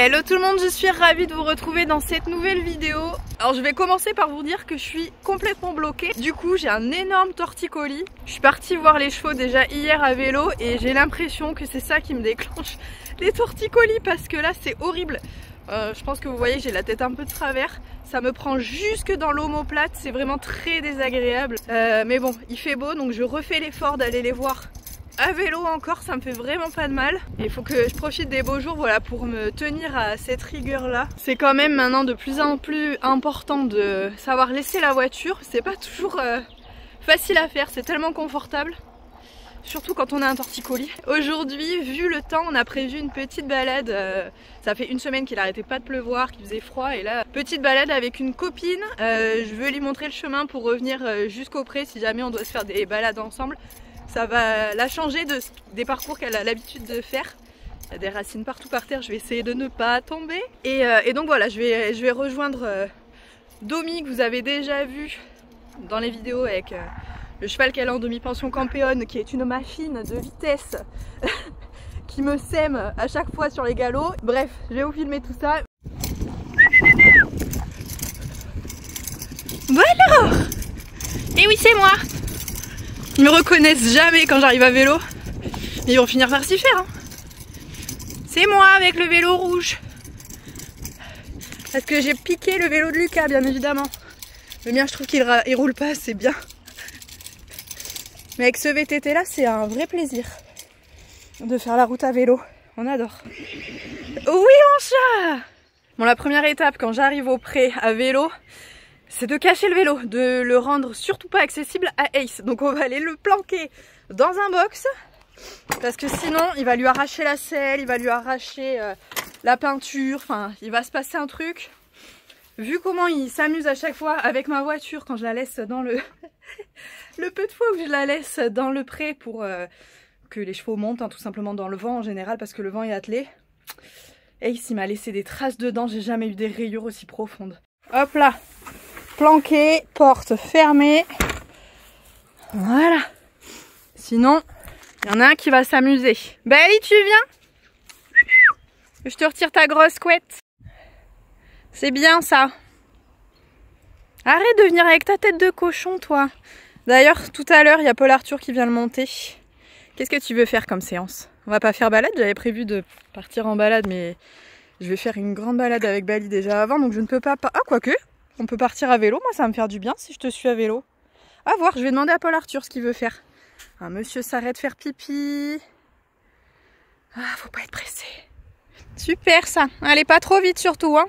Hello tout le monde, je suis ravie de vous retrouver dans cette nouvelle vidéo. Alors je vais commencer par vous dire que je suis complètement bloquée. Du coup j'ai un énorme torticolis. Je suis partie voir les chevaux déjà hier à vélo et j'ai l'impression que c'est ça qui me déclenche les torticolis parce que là c'est horrible. Je pense que vous voyez j'ai la tête un peu de travers. Ça me prend jusque dans l'omoplate, c'est vraiment très désagréable. Mais bon, il fait beau donc je refais l'effort d'aller les voir à vélo encore, ça me fait vraiment pas de mal. Il faut que je profite des beaux jours, voilà, pour me tenir à cette rigueur là. C'est quand même maintenant de plus en plus important de savoir laisser la voiture. C'est pas toujours facile à faire, c'est tellement confortable. Surtout quand on a un torticolis. Aujourd'hui, vu le temps, on a prévu une petite balade. Ça fait une semaine qu'il arrêtait pas de pleuvoir, qu'il faisait froid. Et là, petite balade avec une copine. Je veux lui montrer le chemin pour revenir jusqu'au pré si jamais on doit se faire des balades ensemble. Ça va la changer des parcours qu'elle a l'habitude de faire. Il y a des racines partout par terre, je vais essayer de ne pas tomber. Et donc voilà, je vais rejoindre Domi que vous avez déjà vu dans les vidéos avec le cheval qu'elle a en demi-pension Campeone, qui est une machine de vitesse qui me sème à chaque fois sur les galops. Bref, je vais vous filmer tout ça. Bon alors! Et oui, c'est moi! Ils me reconnaissent jamais quand j'arrive à vélo. Mais ils vont finir par s'y faire. Hein. C'est moi avec le vélo rouge. Parce que j'ai piqué le vélo de Lucas, bien évidemment. Le mien, je trouve qu'il roule pas assez bien. Mais avec ce VTT là, c'est un vrai plaisir de faire la route à vélo. On adore. Oui, mon chat! Bon, la première étape quand j'arrive au pré à vélo, c'est de cacher le vélo, de le rendre surtout pas accessible à Ace. Donc on va aller le planquer dans un box parce que sinon il va lui arracher la selle, il va lui arracher la peinture, enfin il va se passer un truc. Vu comment il s'amuse à chaque fois avec ma voiture quand je la laisse dans le peu de fois où je la laisse dans le pré pour que les chevaux montent, hein, tout simplement dans le vent en général parce que le vent est attelé. Ace il m'a laissé des traces dedans, j'ai jamais eu des rayures aussi profondes. Hop là, planqué, porte fermée. Voilà. Sinon, il y en a un qui va s'amuser. Bali, tu viens? Je te retire ta grosse couette. C'est bien ça. Arrête de venir avec ta tête de cochon, toi. D'ailleurs, tout à l'heure, il y a Paul Arthur qui vient le monter. Qu'est-ce que tu veux faire comme séance? On va pas faire balade, j'avais prévu de partir en balade, mais je vais faire une grande balade avec Bali déjà avant, donc je ne peux pas... Ah, quoique, on peut partir à vélo, moi ça va me faire du bien si je te suis à vélo. À voir, je vais demander à Paul Arthur ce qu'il veut faire. Un monsieur s'arrête faire pipi. Ah, faut pas être pressé. Super ça. Allez, pas trop vite surtout, hein.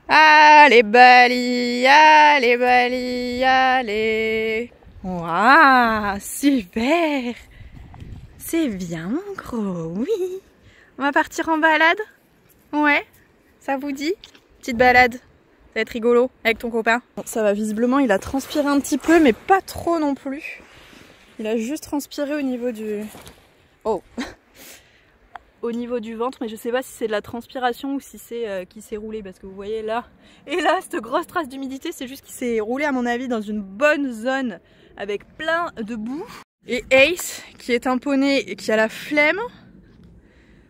Allez Bali, allez Bali, allez. Waouh, super. C'est bien mon gros, oui. On va partir en balade? Ouais, ça vous dit? Petite balade, ça va être rigolo avec ton copain. Bon, ça va, visiblement il a transpiré un petit peu mais pas trop non plus. Il a juste transpiré au niveau du... Oh au niveau du ventre, mais je sais pas si c'est de la transpiration ou si c'est qui s'est roulé parce que vous voyez là et là cette grosse trace d'humidité, c'est juste qu'il s'est roulé à mon avis dans une bonne zone avec plein de boue. Et Ace qui est un poney et qui a la flemme,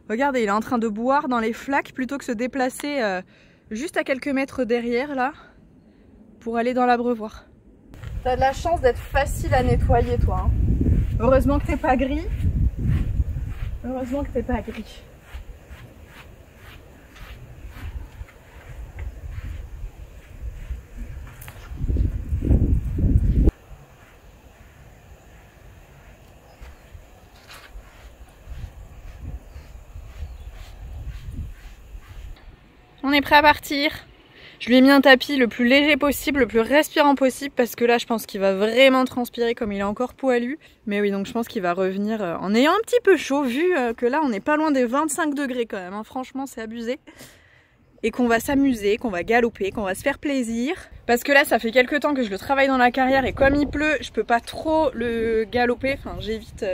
regardez, il est en train de boire dans les flaques plutôt que se déplacer juste à quelques mètres derrière là pour aller dans l'abreuvoir. T'as de la chance d'être facile à nettoyer toi, hein. Heureusement que t'es pas gris. Heureusement que t'es pas gris. On est prêt à partir. Je lui ai mis un tapis le plus léger possible, le plus respirant possible parce que là je pense qu'il va vraiment transpirer comme il est encore poilu. Mais oui, donc je pense qu'il va revenir en ayant un petit peu chaud vu que là on n'est pas loin des 25 degrés quand même, hein. Franchement c'est abusé. Et qu'on va s'amuser, qu'on va galoper, qu'on va se faire plaisir. Parce que là ça fait quelques temps que je le travaille dans la carrière et comme il pleut, je peux pas trop le galoper, enfin j'évite...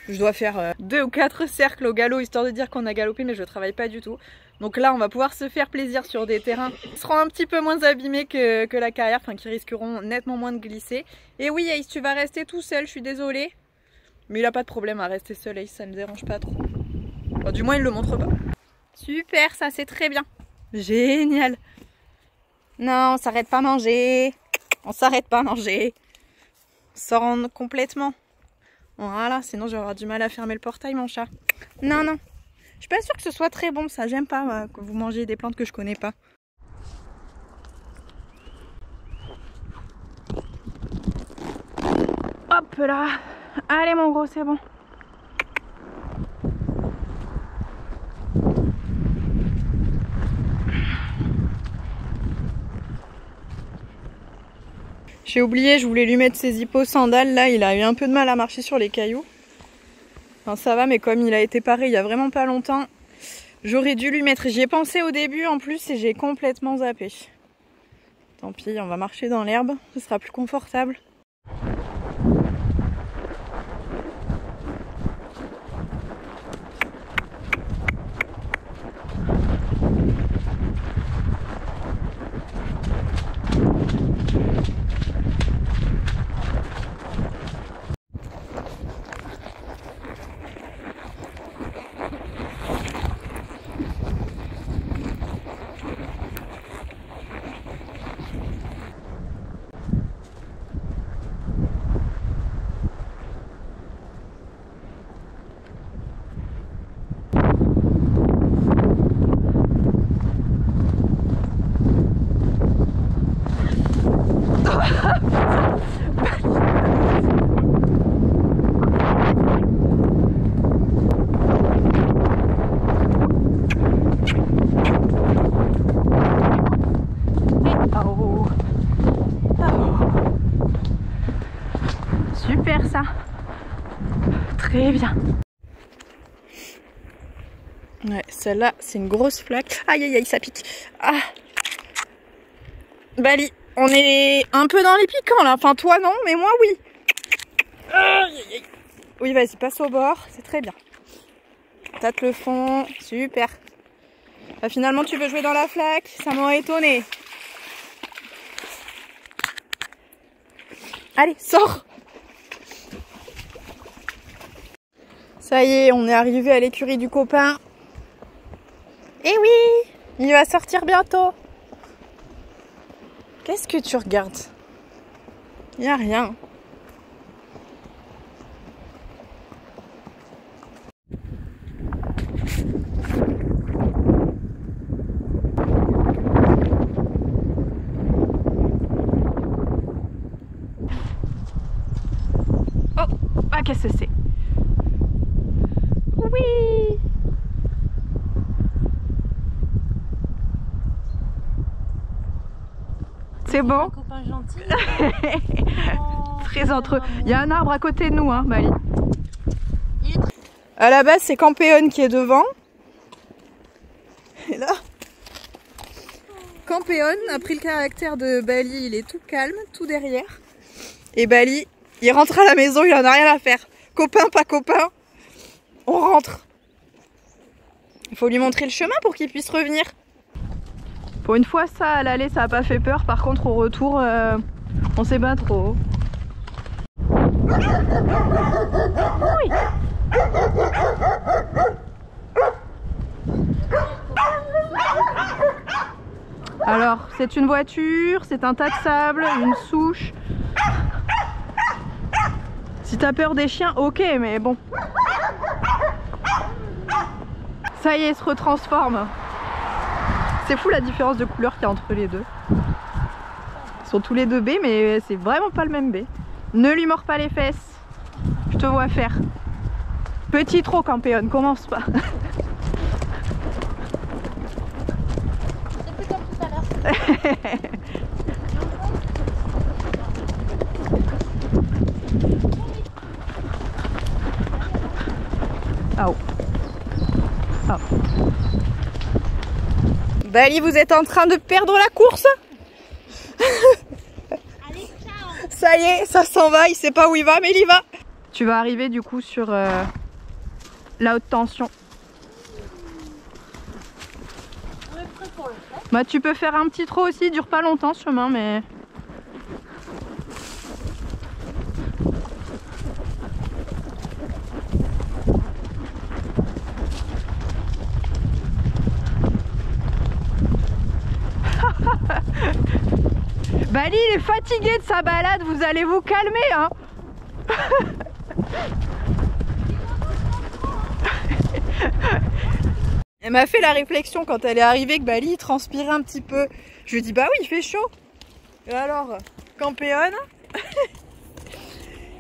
Je dois faire 2 ou 4 cercles au galop histoire de dire qu'on a galopé, mais je travaille pas du tout. Donc là on va pouvoir se faire plaisir sur des terrains qui seront un petit peu moins abîmés que la carrière, enfin qui risqueront nettement moins de glisser. Et oui Ace, tu vas rester tout seul, je suis désolée. Mais il a pas de problème à rester seul, Ace, ça me dérange pas trop. Enfin, du moins, il le montre pas. Super, ça c'est très bien. Génial. Non, on s'arrête pas à manger. On s'arrête pas à manger. On sort complètement. Voilà, sinon je vais avoir du mal à fermer le portail, mon chat. Non, non. Je suis pas sûre que ce soit très bon, ça. J'aime pas que vous mangez des plantes que je connais pas. Hop là. Allez, mon gros, c'est bon. J'ai oublié, je voulais lui mettre ses hippo-sandales. Là, il a eu un peu de mal à marcher sur les cailloux. Enfin, ça va, mais comme il a été paré il y a vraiment pas longtemps, j'aurais dû lui mettre. J'y ai pensé au début en plus et j'ai complètement zappé. Tant pis, on va marcher dans l'herbe, ce sera plus confortable. Super ça. Très bien. Ouais, celle-là, c'est une grosse flaque. Aïe aïe aïe, ça pique. Ah. Bali, on est un peu dans les piquants là. Enfin, toi non, mais moi oui. Aïe aïe aïe. Oui, vas-y, passe au bord, c'est très bien. Tâte le fond, super. Bah, finalement, tu veux jouer dans la flaque, ça m'aurait étonné. Allez, sors. Ça y est, on est arrivé à l'écurie du copain. Eh oui, il va sortir bientôt. Qu'est-ce que tu regardes? Il n'y a rien. Oh, ah, qu'est-ce que c'est? Oui. C'est bon? Un copain gentil. Très entre eux. Il y a un arbre à côté de nous, hein, Bali. À la base, c'est Campéone qui est devant. Et là, Campéone a pris le caractère de Bali. Il est tout calme, tout derrière. Et Bali, il rentre à la maison, il en a rien à faire. Copain, pas copain, on rentre. Il faut lui montrer le chemin pour qu'il puisse revenir. Pour une fois, ça, à l'aller, ça n'a pas fait peur. Par contre, au retour, on sait pas trop. Oui. Alors, c'est une voiture, c'est un tas de sable, une souche. Si t'as peur des chiens, ok, mais bon. Ça y est, il se retransforme. C'est fou la différence de couleur qu'il y a entre les deux. Ils sont tous les deux baies, mais c'est vraiment pas le même baie. Ne lui mords pas les fesses. Je te vois faire. Petit trop, Campéone, commence pas. C'est plus comme tout à l'heure. Oh. Oh. Bali, vous êtes en train de perdre la course. Allez, ciao. Ça y est, ça s'en va, il sait pas où il va, mais il y va. Tu vas arriver du coup sur la haute tension. On est prêt pour le faire. Bah tu peux faire un petit trot aussi, il dure pas longtemps ce chemin, mais... Bali il est fatigué de sa balade, vous allez vous calmer hein. Elle m'a fait la réflexion quand elle est arrivée que Bali il transpirait un petit peu. Je lui ai dit bah oui il fait chaud. Et alors, Campéon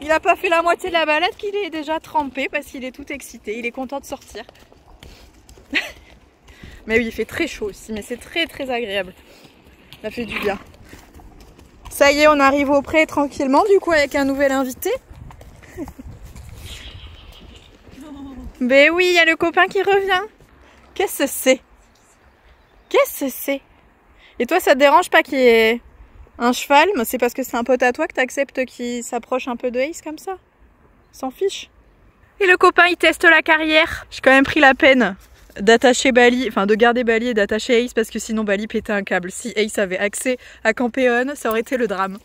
il a pas fait la moitié de la balade qu'il est déjà trempé parce qu'il est tout excité, il est content de sortir. Mais oui il fait très chaud aussi, mais c'est très très agréable. Ça fait du bien. Ça y est on arrive au pré tranquillement du coup avec un nouvel invité. Ben oui il y a le copain qui revient. Qu'est-ce que c'est? Qu'est-ce que c'est? Et toi, ça te dérange pas qu'il y ait un cheval? Mais c'est parce que c'est un pote à toi que t'acceptes qu'il s'approche un peu de Ace comme ça? S'en fiche. Et le copain, il teste la carrière. J'ai quand même pris la peine d'attacher Bali, enfin de garder Bali et d'attacher Ace parce que sinon Bali pétait un câble. Si Ace avait accès à Campéon, ça aurait été le drame.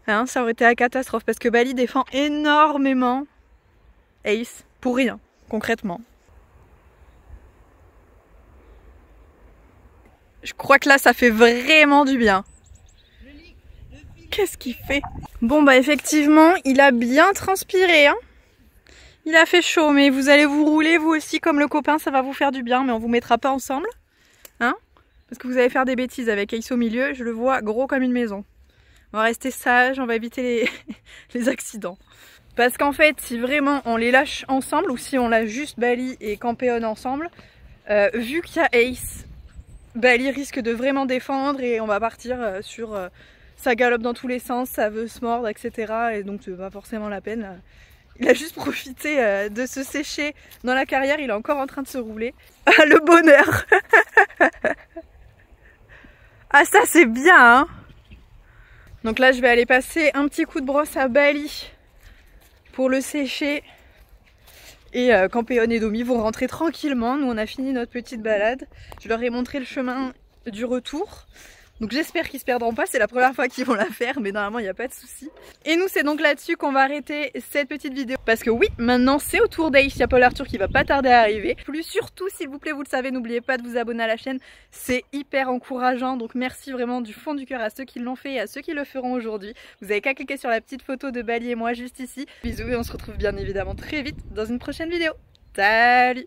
Hein, ça aurait été la catastrophe parce que Bali défend énormément Ace pour rien, concrètement. Je crois que là, ça fait vraiment du bien. Qu'est-ce qu'il fait? Bon, bah effectivement, il a bien transpiré. Hein, il a fait chaud, mais vous allez vous rouler, vous aussi, comme le copain, ça va vous faire du bien. Mais on vous mettra pas ensemble. Hein? Parce que vous allez faire des bêtises avec Ace au milieu. Je le vois gros comme une maison. On va rester sage, on va éviter les accidents. Parce qu'en fait, si vraiment on les lâche ensemble, ou si on lâche juste Bali et Campéon ensemble, vu qu'il y a Ace... Bali risque de vraiment défendre et on va partir sur ça galope dans tous les sens, ça veut se mordre, etc. Et donc c'est pas forcément la peine. Il a juste profité de se sécher dans la carrière, il est encore en train de se rouler. Ah le bonheur. Ah ça c'est bien hein. Donc là je vais aller passer un petit coup de brosse à Bali pour le sécher. Et Campéon et Domi vont rentrer tranquillement. Nous on a fini notre petite balade. Je leur ai montré le chemin du retour. Donc j'espère qu'ils se perdront pas. C'est la première fois qu'ils vont la faire. Mais normalement il n'y a pas de souci. Et nous c'est donc là-dessus qu'on va arrêter cette petite vidéo. Parce que oui, maintenant c'est au tour d'Ace. Il y a Paul Arthur qui va pas tarder à arriver. Plus surtout s'il vous plaît, vous le savez, n'oubliez pas de vous abonner à la chaîne. C'est hyper encourageant. Donc merci vraiment du fond du cœur à ceux qui l'ont fait et à ceux qui le feront aujourd'hui. Vous avez qu'à cliquer sur la petite photo de Bali et moi juste ici. Bisous et on se retrouve bien évidemment très vite dans une prochaine vidéo. Salut!